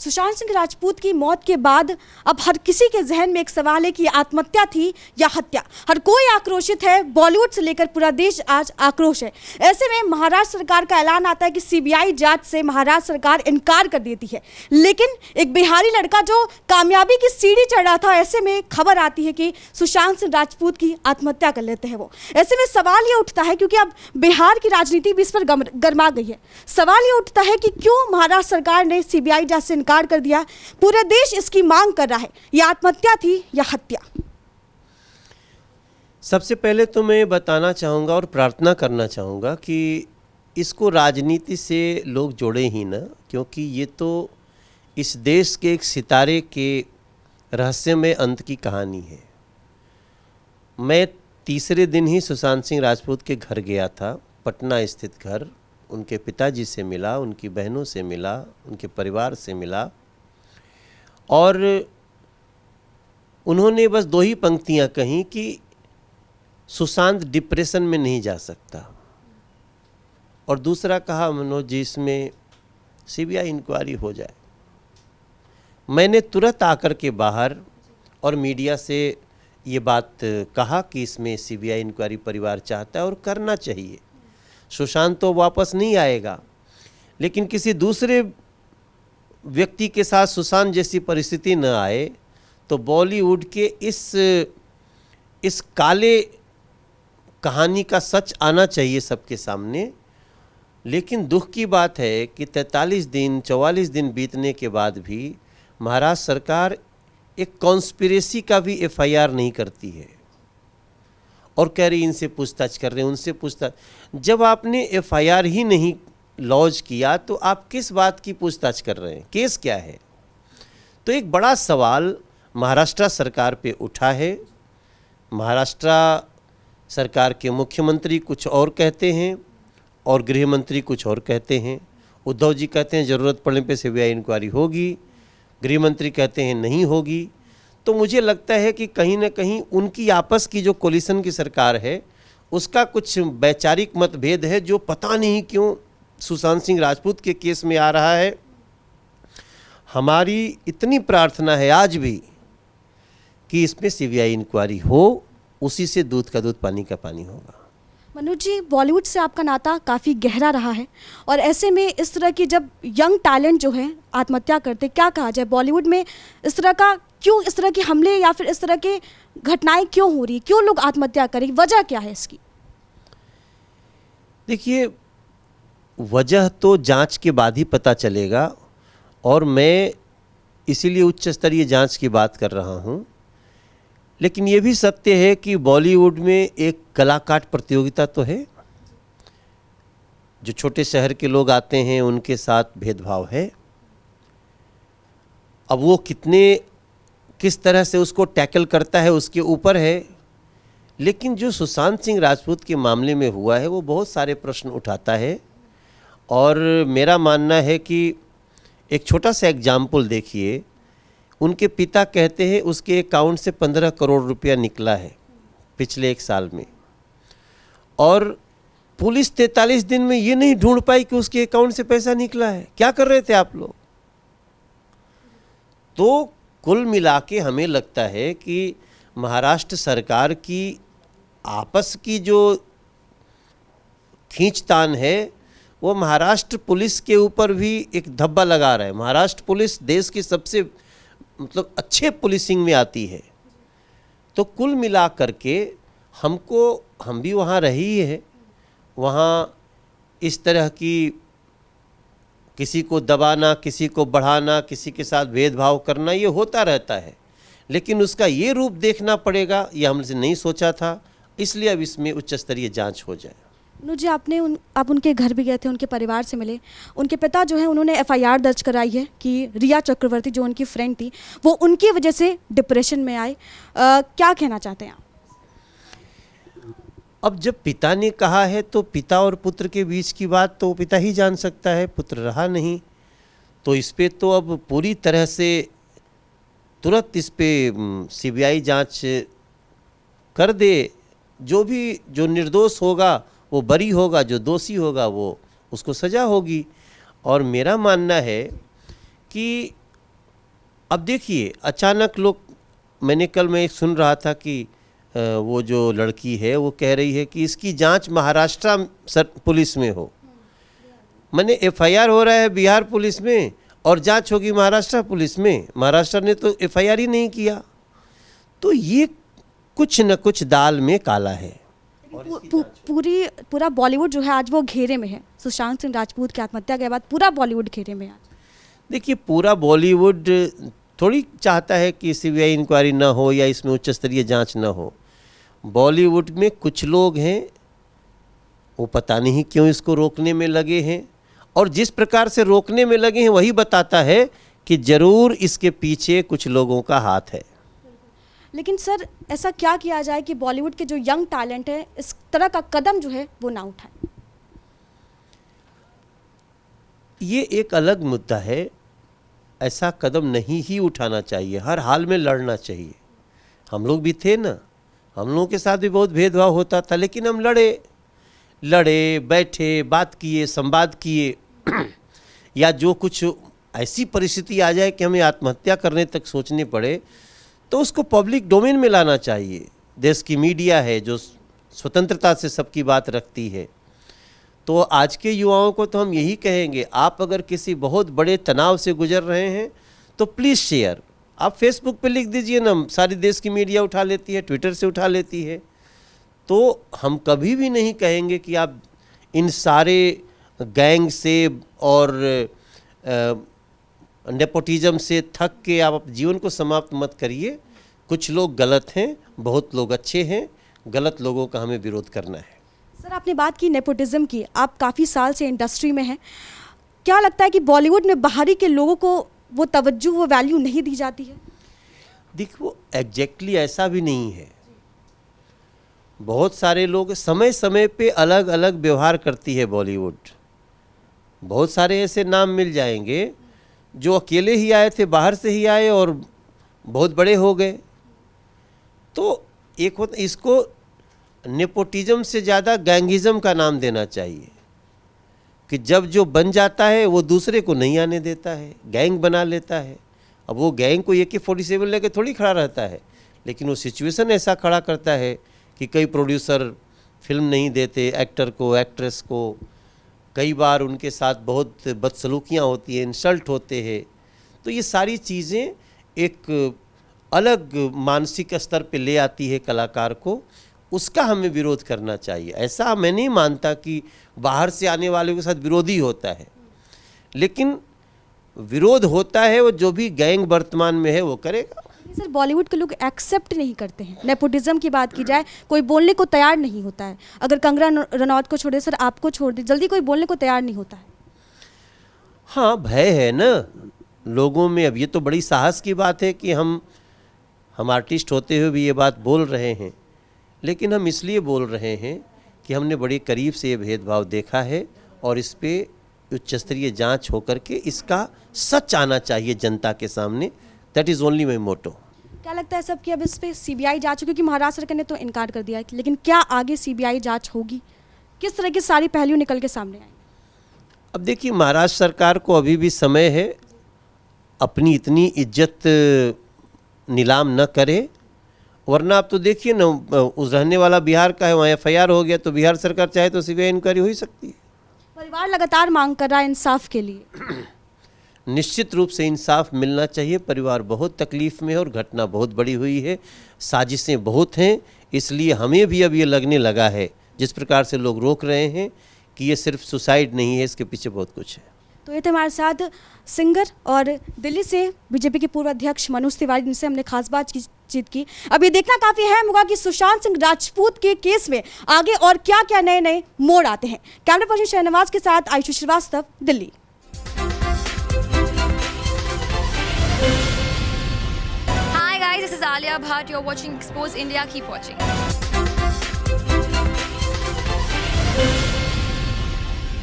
सुशांत सिंह राजपूत की मौत के बाद अब हर किसी के जहन में एक सवाल है कि ये आत्महत्या थी या हत्या। हर कोई आक्रोशित है, बॉलीवुड से लेकर पूरा देश आज आक्रोश है। ऐसे में महाराष्ट्र सरकार का ऐलान आता है कि सीबीआई जांच से महाराष्ट्र सरकार इनकार कर देती है, लेकिन एक बिहारी लड़का जो कामयाबी की सीढ़ी चढ़ रहा था, ऐसे में खबर आती है कि सुशांत सिंह राजपूत की आत्महत्या कर लेते हैं वो। ऐसे में सवाल ये उठता है, क्योंकि अब बिहार की राजनीति भी इस पर गर्मा गई है, सवाल ये उठता है कि क्यों महाराष्ट्र सरकार ने सीबीआई जांच से इनकार कर दिया। पूरे देश इसकी मांग कर रहा है, यह आत्महत्या थी या हत्या। सबसे पहले तो मैं बताना चाहूँगा और प्रार्थना करना चाहूँगा कि इसको राजनीति से लोग जोड़े ही ना, क्योंकि ये तो इस देश के एक सितारे के रहस्यमय अंत की कहानी है। मैं तीसरे दिन ही सुशांत सिंह राजपूत के घर गया था, पटना स्थित घर। उनके पिताजी से मिला, उनकी बहनों से मिला, उनके परिवार से मिला, और उन्होंने बस दो ही पंक्तियां कहीं कि सुशांत डिप्रेशन में नहीं जा सकता, और दूसरा कहा, मनोज जी इसमें सीबीआई इंक्वायरी हो जाए। मैंने तुरंत आकर के बाहर और मीडिया से ये बात कहा कि इसमें सीबीआई इंक्वायरी परिवार चाहता है और करना चाहिए। सुशांत तो वापस नहीं आएगा, लेकिन किसी दूसरे व्यक्ति के साथ सुशांत जैसी परिस्थिति न आए तो बॉलीवुड के इस काले कहानी का सच आना चाहिए सबके सामने। लेकिन दुख की बात है कि 43 दिन 44 दिन बीतने के बाद भी महाराष्ट्र सरकार एक कॉन्स्पिरेसी का भी एफआईआर नहीं करती है और कह रही इनसे पूछताछ कर रहे हैं, उनसे पूछताछ। जब आपने एफआईआर ही नहीं लॉन्च किया तो आप किस बात की पूछताछ कर रहे हैं? केस क्या है? तो एक बड़ा सवाल महाराष्ट्र सरकार पे उठा है। महाराष्ट्र सरकार के मुख्यमंत्री कुछ और कहते हैं और गृह मंत्री कुछ और कहते हैं। उद्धव जी कहते हैं ज़रूरत पड़ने पे सीबीआई इंक्वायरी होगी, गृह मंत्री कहते हैं नहीं होगी। तो मुझे लगता है कि कहीं ना कहीं उनकी आपस की जो कोलिशन की सरकार है उसका कुछ वैचारिक मतभेद है, जो पता नहीं क्यों सुशांत सिंह राजपूत के केस में आ रहा है। हमारी इतनी प्रार्थना है आज भी कि इसमें सीबीआई इंक्वायरी हो, उसी से दूध का दूध पानी का पानी होगा। मनोज जी, बॉलीवुड से आपका नाता काफ़ी गहरा रहा है, और ऐसे में इस तरह की जब यंग टैलेंट जो है आत्महत्या करते, क्या कहा जाए बॉलीवुड में इस तरह का, क्यों इस तरह के हमले या फिर इस तरह के घटनाएं क्यों हो रही, क्यों लोग आत्महत्या करें, वजह क्या है इसकी? देखिए, वजह तो जांच के बाद ही पता चलेगा, और मैं इसीलिए उच्च स्तरीय जांच की बात कर रहा हूं। लेकिन ये भी सत्य है कि बॉलीवुड में एक कलाकाट प्रतियोगिता तो है। जो छोटे शहर के लोग आते हैं उनके साथ भेदभाव है। अब वो किस तरह से उसको टैकल करता है उसके ऊपर है। लेकिन जो सुशांत सिंह राजपूत के मामले में हुआ है वो बहुत सारे प्रश्न उठाता है, और मेरा मानना है कि एक छोटा सा एग्जाम्पल देखिए। उनके पिता कहते हैं उसके अकाउंट से 15 करोड़ रुपया निकला है पिछले 1 साल में, और पुलिस 43 दिन में ये नहीं ढूंढ पाई कि उसके अकाउंट से पैसा निकला है। क्या कर रहे थे आप लोग? तो कुल मिला के हमें लगता है कि महाराष्ट्र सरकार की आपस की जो खींचतान है वो महाराष्ट्र पुलिस के ऊपर भी एक धब्बा लगा रहा है। महाराष्ट्र पुलिस देश की सबसे अच्छे पुलिसिंग में आती है। तो कुल मिला करके हम भी वहाँ रही है, वहाँ इस तरह की किसी को दबाना, किसी को बढ़ाना, किसी के साथ भेदभाव करना, ये होता रहता है। लेकिन उसका ये रूप देखना पड़ेगा, ये हमसे नहीं सोचा था, इसलिए अब इसमें उच्च स्तरीय जांच हो जाए। जी, आप उनके घर भी गए थे, उनके परिवार से मिले। उनके पिता जो है उन्होंने एफआईआर दर्ज कराई है कि रिया चक्रवर्ती जो उनकी फ्रेंड थी वो उनकी वजह से डिप्रेशन में आए। क्या कहना चाहते हैं आप? अब जब पिता ने कहा है तो पिता और पुत्र के बीच की बात तो पिता ही जान सकता है, पुत्र रहा नहीं। तो इस पे तो अब पूरी तरह से तुरंत इस पे सीबीआई जांच कर दे। जो निर्दोष होगा वो बरी होगा, जो दोषी होगा वो उसको सज़ा होगी। और मेरा मानना है कि अब देखिए अचानक लोग, मैंने कल मैं एक सुन रहा था कि वो जो लड़की है वो कह रही है कि इसकी जांच महाराष्ट्र पुलिस में हो। मैंने एफआईआर हो रहा है बिहार पुलिस में और जांच होगी महाराष्ट्र पुलिस में। महाराष्ट्र ने तो एफआईआर ही नहीं किया। तो ये कुछ न कुछ दाल में काला है। पूरा बॉलीवुड जो है आज वो घेरे में है। सुशांत सिंह राजपूत की आत्महत्या के बाद पूरा बॉलीवुड घेरे में है आज। देखिए पूरा बॉलीवुड थोड़ी चाहता है कि सीबीआई इंक्वायरी ना हो या इसमें उच्च स्तरीय जांच ना हो। बॉलीवुड में कुछ लोग हैं वो पता नहीं क्यों इसको रोकने में लगे हैं, और जिस प्रकार से रोकने में लगे हैं वही बताता है कि ज़रूर इसके पीछे कुछ लोगों का हाथ है। लेकिन सर ऐसा क्या किया जाए कि बॉलीवुड के जो यंग टैलेंट है इस तरह का कदम जो है वो ना उठाएं? ये एक अलग मुद्दा है। ऐसा कदम नहीं ही उठाना चाहिए, हर हाल में लड़ना चाहिए। हम लोग भी थे ना, हम लोगों के साथ भी बहुत भेदभाव होता था, लेकिन हम लड़े बैठे, बात किए, संवाद किए। या जो कुछ ऐसी परिस्थिति आ जाए कि हमें आत्महत्या करने तक सोचने पड़े तो उसको पब्लिक डोमेन में लाना चाहिए। देश की मीडिया है जो स्वतंत्रता से सबकी बात रखती है। तो आज के युवाओं को तो हम यही कहेंगे, आप अगर किसी बहुत बड़े तनाव से गुजर रहे हैं तो प्लीज़ शेयर। आप फेसबुक पे लिख दीजिए ना, सारी देश की मीडिया उठा लेती है, ट्विटर से उठा लेती है। तो हम कभी भी नहीं कहेंगे कि आप इन सारे गैंग से और नेपोटिज्म से थक के आप जीवन को समाप्त मत करिए। कुछ लोग गलत हैं, बहुत लोग अच्छे हैं। गलत लोगों का हमें विरोध करना है। सर आपने बात की नेपोटिज्म की, आप काफ़ी साल से इंडस्ट्री में हैं। क्या लगता है कि बॉलीवुड में बाहरी के लोगों को वो तवज्जो, वो वैल्यू नहीं दी जाती है? देखो एग्जैक्टली ऐसा भी नहीं है। बहुत सारे लोग समय समय पे अलग अलग व्यवहार करती है बॉलीवुड। बहुत सारे ऐसे नाम मिल जाएंगे जो अकेले ही आए थे, बाहर से ही आए और बहुत बड़े हो गए। तो एक होता, इसको नेपोटिज्म से ज़्यादा गैंगिज्म का नाम देना चाहिए कि जब जो बन जाता है वो दूसरे को नहीं आने देता है, गैंग बना लेता है। अब वो गैंग को AK-47 लेके थोड़ी खड़ा रहता है, लेकिन वो सिचुएशन ऐसा खड़ा करता है कि कई प्रोड्यूसर फिल्म नहीं देते एक्टर को, एक्ट्रेस को। कई बार उनके साथ बहुत बदसलूकियाँ होती हैं, इंसल्ट होते हैं। तो ये सारी चीज़ें एक अलग मानसिक स्तर पे ले आती है कलाकार को। उसका हमें विरोध करना चाहिए। ऐसा मैं नहीं मानता कि बाहर से आने वालों के साथ विरोधी होता है, लेकिन विरोध होता है वो जो भी गैंग वर्तमान में है वो करेगा। सर बॉलीवुड के लोग एक्सेप्ट नहीं करते हैं। नेपोटिज्म की बात की जाए, कोई बोलने को तैयार नहीं होता है। अगर कंगना रनौत को छोड़े, सर आपको छोड़ दे, जल्दी कोई बोलने को तैयार नहीं होता है। हाँ भय है ना लोगों में। अब ये तो बड़ी साहस की बात है कि हम आर्टिस्ट होते हुए भी ये बात बोल रहे हैं, लेकिन हम इसलिए बोल रहे हैं कि हमने बड़े करीब से ये भेदभाव देखा है और इस पे उच्च स्तरीय जाँच होकर के इसका सच आना चाहिए जनता के सामने। दैट इज़ ओनली माई मोटो। क्या लगता है सब कि अब इस पे CBI जांच होगी? क्योंकि महाराष्ट्र सरकार ने तो इनकार कर दिया है, लेकिन क्या आगे CBI जांच होगी? किस तरह की सारी पहलू निकल के सामने आएंगे? अब देखिए महाराष्ट्र सरकार को अभी भी समय है, अपनी इतनी इज्जत नीलाम न करे। वरना आप तो देखिए ना, उस रहने वाला बिहार का है, वहाँ FIR हो गया तो बिहार सरकार चाहे तो CBI इंक्वायरी हो ही सकती है। परिवार लगातार मांग कर रहा है इंसाफ के लिए। निश्चित रूप से इंसाफ मिलना चाहिए। परिवार बहुत तकलीफ़ में है और घटना बहुत बड़ी हुई है, साजिशें बहुत हैं। इसलिए हमें भी अब ये लगने लगा है, जिस प्रकार से लोग रोक रहे हैं, कि ये सिर्फ सुसाइड नहीं है, इसके पीछे बहुत कुछ है। तो ये थे हमारे साथ सिंगर और दिल्ली से बीजेपी के पूर्व अध्यक्ष मनोज तिवारी, जिनसे हमने खास बातचीत की। अब ये देखना काफ़ी अहम होगा कि सुशांत सिंह राजपूत के केस में आगे और क्या क्या नए नए मोड़ आते हैं। कैमरा पर्सन शहनवाज के साथ Ayushi Srivastava, Delhi. Hi guys, this is Alia Bhatt. You're watching Expose India. Keep watching.